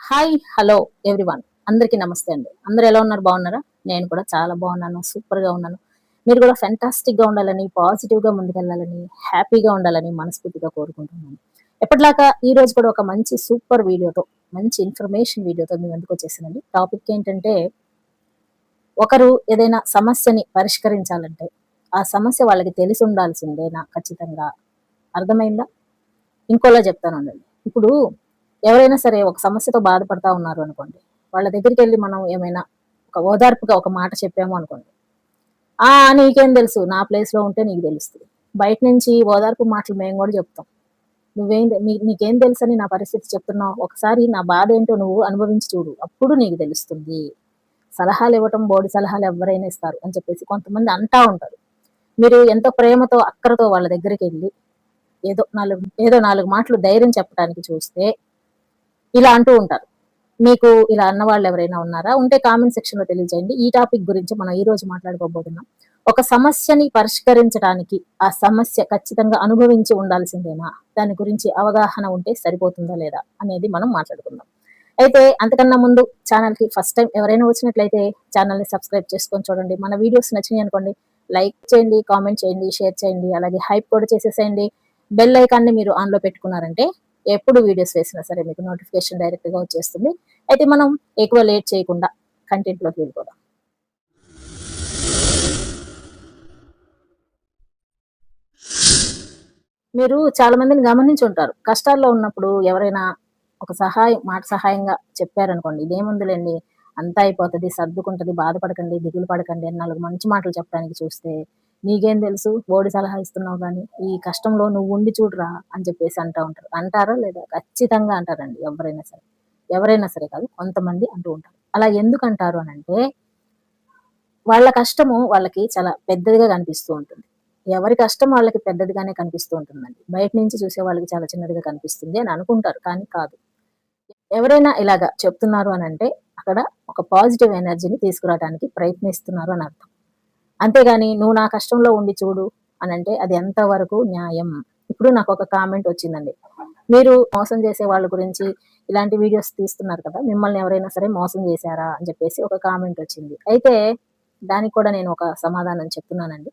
Hi hello everyone. అందరికీ నమస్తే అండి. అందరూ ఎలా ఉన్నారు? బాగున్నారా? నేను కూడా చాలా బాగున్నాను, సూపర్గా ఉన్నాను. మీరు కూడా ఫెంటాస్టిక్గా ఉండాలని, పాజిటివ్గా ముందుకెళ్ళాలని, హ్యాపీగా ఉండాలని మనస్ఫూర్తిగా కోరుకుంటున్నాను. ఎప్పటిలాగా ఈ రోజు కూడా ఒక మంచి సూపర్ వీడియోతో, మంచి ఇన్ఫర్మేషన్ వీడియోతో మీ ముందుకు వచ్చేసానండి. టాపిక్ ఏంటంటే, ఒకరు ఏదైనా సమస్యని పరిష్కరించాలంటే ఆ సమస్య వాళ్ళకి తెలిసి ఉండాల్సిందేనా ఖచ్చితంగా? అర్థమైందా? ఇంకోలా చెప్తానండి. ఇప్పుడు ఎవరైనా సరే ఒక సమస్యతో బాధపడతా ఉన్నారు అనుకోండి, వాళ్ళ దగ్గరికి వెళ్ళి మనం ఏమైనా ఒక ఓదార్పుగా ఒక మాట చెప్పాము అనుకోండి, ఆ నీకేం తెలుసు, నా ప్లేస్ లో ఉంటే నీకు తెలుస్తుంది. బయట నుంచి ఓదార్పు మాటలు మేము కూడా చెప్తాం. నీకేం తెలుసు అని నా పరిస్థితి చెప్తున్నావు, ఒకసారి నా బాధ ఏంటో నువ్వు అనుభవించి చూడు, అప్పుడు నీకు తెలుస్తుంది. సలహాలు ఇవ్వటం బోడి సలహాలు ఎవరైనా ఇస్తారు అని చెప్పేసి కొంతమంది అంటా ఉంటారు. మీరు ఎంతో ప్రేమతో అక్కరతో వాళ్ళ దగ్గరికి వెళ్ళి ఏదో నాలుగు మాటలు ధైర్యం చెప్పడానికి చూస్తే ఇలా అంటూ ఉంటారు. మీకు ఇలా అన్న వాళ్ళు ఎవరైనా ఉన్నారా? ఉంటే కామెంట్ సెక్షన్ లో తెలియజేయండి. ఈ టాపిక్ గురించి మనం ఈ రోజు మాట్లాడుకోబోతున్నాం. ఒక సమస్యని పరిష్కరించడానికి ఆ సమస్య ఖచ్చితంగా అనుభవించి ఉండాల్సిందేనా, దాని గురించి అవగాహన ఉంటే సరిపోతుందా లేదా అనేది మనం మాట్లాడుకుందాం. అయితే అంతకన్నా ముందు ఛానల్ కి ఫస్ట్ టైం ఎవరైనా వచ్చినట్లయితే ఛానల్ ని సబ్స్క్రైబ్ చేసుకొని చూడండి. మన వీడియోస్ నచ్చినాయి అనుకోండి, లైక్ చేయండి, కామెంట్ చేయండి, షేర్ చేయండి, అలాగే హైప్ కూడా చేసేసేయండి. బెల్ ఐకాన్ ని మీరు ఆన్ లో పెట్టుకున్నారంటే ఎప్పుడు వీడియోస్ వేసినా సరే మీకు నోటిఫికేషన్ డైరెక్ట్ గా వచ్చేస్తుంది. అయితే మనం ఎక్కువ లేట్ చేయకుండా కంటెంట్ లోకి వెళ్ళిపోదాం. మీరు చాలా మందిని గమనించి ఉంటారు. కష్టాల్లో ఉన్నప్పుడు ఎవరైనా ఒక మాట సహాయంగా చెప్పారనుకోండి, ఇదేముందిలేండి, అంతా అయిపోతది, సర్దుకుంటది, బాధపడకండి, దిగులు పడకండి అని 4 మంచి మాటలు చెప్పడానికి చూస్తే, నీకేం తెలుసు, బోడి సలహా ఇస్తున్నావు గానీ, ఈ కష్టంలో నువ్వు ఉండి చూడురా అని చెప్పేసి అంటా ఉంటారు. అంటారా లేదా? ఖచ్చితంగా అంటారండి ఎవరైనా సరే. ఎవరైనా సరే కాదు, కొంతమంది అంటూ ఉంటారు. అలా ఎందుకంటారు అనంటే, వాళ్ళ కష్టము వాళ్ళకి చాలా పెద్దదిగా కనిపిస్తూ ఉంటుంది. ఎవరి కష్టం వాళ్ళకి పెద్దదిగానే కనిపిస్తూ ఉంటుందండి. బయట నుంచి చూసే వాళ్ళకి చాలా చిన్నదిగా కనిపిస్తుంది అని అనుకుంటారు. కానీ కాదు. ఎవరైనా ఇలాగ చెప్తున్నారు అనంటే అక్కడ ఒక పాజిటివ్ ఎనర్జీని తీసుకురావడానికి ప్రయత్నిస్తున్నారు అని అర్థం. అంతేగాని నువ్వు నా కష్టంలో ఉండి చూడు అనంటే అది ఎంతవరకు న్యాయం? ఇప్పుడు నాకొక కామెంట్ వచ్చిందండి. మీరు మోసం చేసే వాళ్ళ గురించి ఇలాంటి వీడియోస్ తీస్తున్నారు కదా! మిమ్మల్ని ఎవరైనా సరే మోసం చేశారా? అని చెప్పేసి ఒక కామెంట్ వచ్చింది. అయితే దానికి కూడా నేను ఒక సమాధానం చెప్తున్నానండి.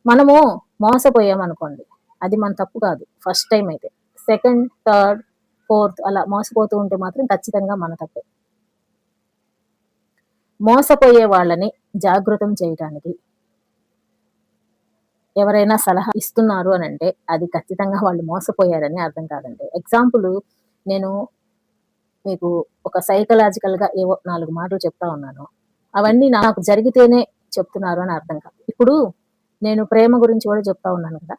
మనము మోసపోయామనుకోండి, అది మన తప్పు కాదు ఫస్ట్ టైమ్ అయితే. సెకండ్, థర్డ్, ఫోర్త్ అలా మోసపోతూ ఉంటే మాత్రం ఖచ్చితంగా మన తప్పే. మోసపోయే వాళ్ళని జాగృతం చేయటానికి ఎవరైనా సలహా ఇస్తున్నారు అనంటే అది ఖచ్చితంగా వాళ్ళు మోసపోయారని అర్థం కాదండి. ఎగ్జాంపుల్ నేను మీకు ఒక సైకలాజికల్‌గా ఏవో 4 మాటలు చెప్తా ఉన్నాను. అవన్నీ నాకు జరిగితేనే చెప్తున్నారు అని అర్థం కాదు. ఇప్పుడు నేను ప్రేమ గురించి కూడా చెప్తా ఉన్నాను కదా!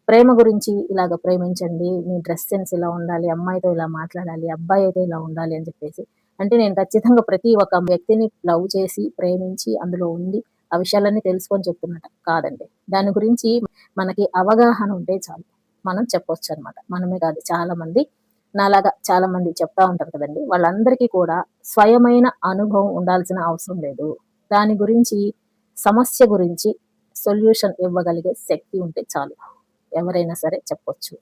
ప్రేమ గురించి ఇలాగ ప్రేమించండి, మీ డ్రెస్ సెన్స్ ఇలా ఉండాలి, అమ్మాయితో ఇలా మాట్లాడాలి, అబ్బాయి అయితే ఇలా ఉండాలి అని చెప్పేసి. అంటే నేను ఖచ్చితంగా ప్రతి ఒక్క వ్యక్తిని లవ్ చేసి, ప్రేమించి, అందులో ఉండి, ఆ విషయాలన్నీ తెలుసుకొని చెప్తున్నట్టు కాదండి. దాని గురించి మనకి అవగాహన ఉంటే చాలు. మనం చెప్పొచ్చనమాట. మనమే కాదు, చాలామంది నాలాగా చాలామంది చెప్తా ఉంటారు కదండీ! వాళ్ళందరికీ కూడా స్వయమైన అనుభవం ఉండాల్సిన అవసరం లేదు. దాని గురించి, సమస్య గురించి సొల్యూషన్ ఇవ్వగలిగే శక్తి ఉంటే చాలు. ఎవరైనా సరే చెప్పొచ్చు.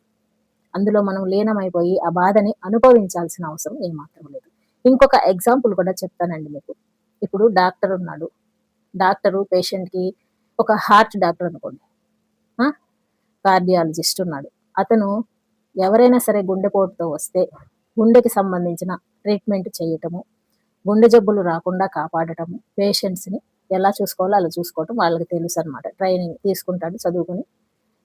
అందులో మనం లీనమైపోయి ఆ బాధని అనుభవించాల్సిన అవసరం ఏమాత్రం లేదు. ఇంకొక ఎగ్జాంపుల్ కూడా చెప్తానండి మీకు. ఇప్పుడు డాక్టర్ ఉన్నాడు. డాక్టరు పేషెంట్‌కి ఒక హార్ట్ డాక్టర్ అనుకోండి. ఆ! కార్డియాలజిస్ట్ ఉన్నాడు. అతను ఎవరైనా సరే గుండెపోటుతో వస్తే గుండెకి సంబంధించిన ట్రీట్మెంట్ చేయటము, గుండె జబ్బులు రాకుండా కాపాడటము, పేషెంట్స్‌ని ఎలా చూసుకోవాలో అలా చూసుకోవటం వాళ్ళకి తెలుసనమాట. ట్రైనింగ్ తీసుకుంటాడు చదువుకొని.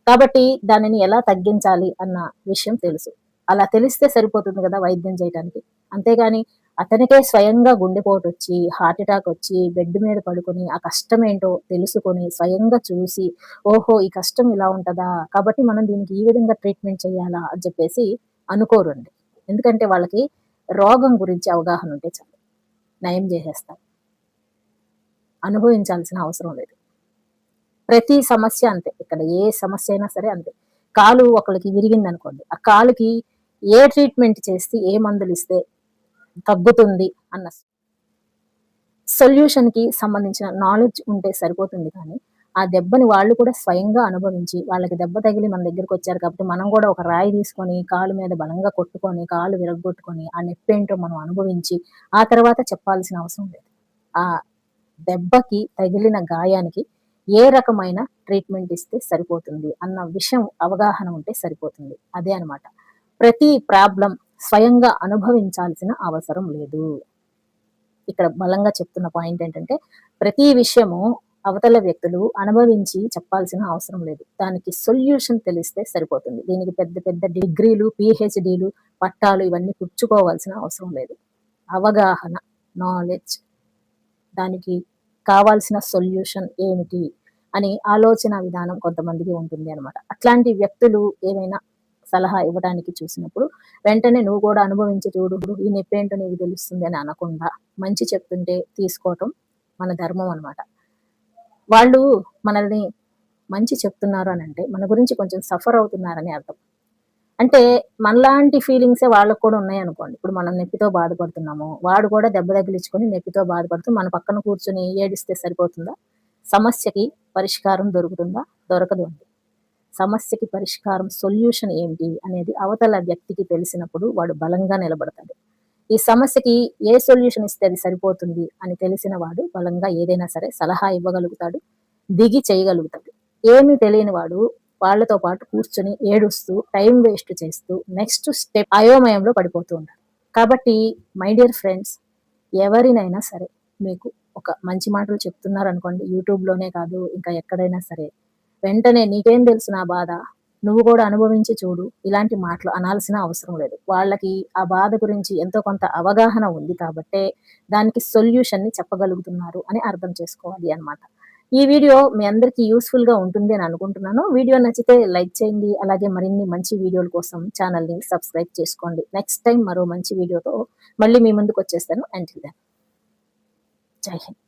కాబట్టి దానిని ఎలా తగ్గించాలి అన్న విషయం తెలుసు. అలా తెలిస్తే సరిపోతుంది గదా వైద్యం చేయటానికి. అంతేగాని అతనికే స్వయంగా గుండెపోటొచ్చి, హార్ట్ అటాక్ వచ్చి, బెడ్ మీద పడుకొని, ఆ కష్టమేంటో తెలుసుకొని, స్వయంగా చూసి, ఓహో! ఈ కష్టం ఇలా ఉంటదా? కాబట్టి మనం దీనికి ఈ విధంగా ట్రీట్మెంట్ చేయాలా? అని చెప్పేసి అనుకోరండి. ఎందుకంటే వాళ్ళకి రోగం గురించి అవగాహన ఉంటే చాలు. నయం జేసేస్తారు. అనుభవించాల్సిన అవసరం లేదు. ప్రతి సమస్య అంతే. ఇక్కడ ఏ సమస్య అయినా సరే అంతే. కాలు ఒకళ్ళకి విరిగిందనుకోండి, ఆ కాలుకి ఏ ట్రీట్మెంట్ చేస్తే, ఏ మందులిస్తే తగ్గుతుంది అన్న సొల్యూషన్‌కి సంబంధించిన నాలెడ్జ్ ఉంటే సరిపోతుంది కానీ, ఆ దెబ్బని వాళ్ళు కూడా స్వయంగా అనుభవించి, వాళ్ళకి దెబ్బ తగిలి మన దగ్గరికొచ్చారు కాబట్టి, మనం గూడా ఒక రాయి తీసుకొని, కాలు మీద బలంగా కొట్టుకొని, కాలు విరగ్గొట్టుకొని, ఆ నొప్పేంటో మనం అనుభవించి, ఆ తర్వాత చెప్పాల్సిన అవసరం లేదు. ఆ దెబ్బకి, తగిలిన గాయానికి ఏ రకమైన ట్రీట్మెంట్ ఇస్తే సరిపోతుంది అన్న విషయం అవగాహన ఉంటే సరిపోతుంది. అదే అనమాట. ప్రతి ప్రాబ్లమ్ స్వయంగా అనుభవించాల్సిన అవసరం లేదు. ఇక్కడ బలంగా చెప్తున్న పాయింట్ ఏంటంటే, ప్రతి విషయము అవతల వ్యక్తులు అనుభవించి చెప్పాల్సిన అవసరం లేదు. దానికి సొల్యూషన్ తెలిస్తే సరిపోతుంది. దీనికి పెద్ద పెద్ద డిగ్రీలు, పీహెచ్‌డీలు, పట్టాలు ఇవన్నీ పుచ్చుకోవాల్సిన అవసరం లేదు. అవగాహన, నాలెడ్జ్, దానికి కావాల్సిన సొల్యూషన్ ఏమిటి అని ఆలోచన విధానం కొంతమందికి ఉంటుంది అనమాట. అట్లాంటి వ్యక్తులు ఏమైనా సలహా ఇవ్వడానికి చూసినప్పుడు వెంటనే నువ్వు కూడా అనుభవించి చూడు, ఈ నొప్పేంటో నీకు తెలుస్తుంది అని అనకుండా మంచి చెప్తుంటే తీసుకోవటం మన ధర్మం అనమాట. వాళ్ళు మనల్ని మంచి చెప్తున్నారు అనంటే మన గురించి కొంచెం సఫర్ అవుతున్నారని అర్థం. అంటే మనలాంటి ఫీలింగ్సే వాళ్ళకి కూడా ఉన్నాయనుకోండి. ఇప్పుడు మనం నొప్పితో బాధపడుతున్నాము. వాడు కూడా దెబ్బ తగిలించుకొని నొప్పితో బాధపడుతూ మన పక్కన కూర్చొని ఏడిస్తే సరిపోతుందా? సమస్యకి పరిష్కారం దొరుకుతుందా? దొరకదు అండి. సమస్యకి పరిష్కారం, సొల్యూషన్ ఏంటి అనేది అవతల వ్యక్తికి తెలిసినప్పుడు వాడు బలంగా నిలబడతాడు. ఈ సమస్యకి ఏ సొల్యూషన్ ఇస్తే అది సరిపోతుంది అని తెలిసిన వాడు బలంగా ఏదైనా సరే సలహా ఇవ్వగలుగుతాడు, దిగి చేయగలుగుతాడు. ఏమీ తెలియని వాడు వాళ్ళతో పాటు కూర్చొని ఏడుస్తూ, టైం వేస్ట్ చేస్తూ, నెక్స్ట్ స్టెప్ అయోమయంలో పడిపోతూ ఉంటాడు. కాబట్టి మై డియర్ ఫ్రెండ్స్, ఎవరినైనా సరే మీకు ఒక మంచి మాటలు చెప్తున్నారనుకోండి, యూట్యూబ్‌లోనే కాదు ఇంకా ఎక్కడైనా సరే, వెంటనే నీకేం తెలుసు నా బాధ, నువ్వు కూడా అనుభవించి చూడు, ఇలాంటి మాటలు అనాల్సిన అవసరం లేదు. వాళ్ళకి ఆ బాధ గురించి ఎంతో కొంత అవగాహన ఉంది కాబట్టే దానికి సొల్యూషన్‌ని చెప్పగలుగుతున్నారు అని అర్థం చేసుకోవాలి అన్నమాట. ఈ వీడియో మీ అందరికీ యూజ్‌ఫుల్‌గా ఉంటుంది అని అనుకుంటున్నాను. వీడియో నచ్చితే లైక్ చేయండి. అలాగే మరిన్ని మంచి వీడియోల కోసం ఛానెల్‌ని సబ్స్క్రైబ్ చేసుకోండి. నెక్స్ట్ టైమ్ మరో మంచి వీడియోతో మళ్ళీ మీ ముందుకొచ్చేస్తాను. అంటిల్ దెన్ జై హింద్.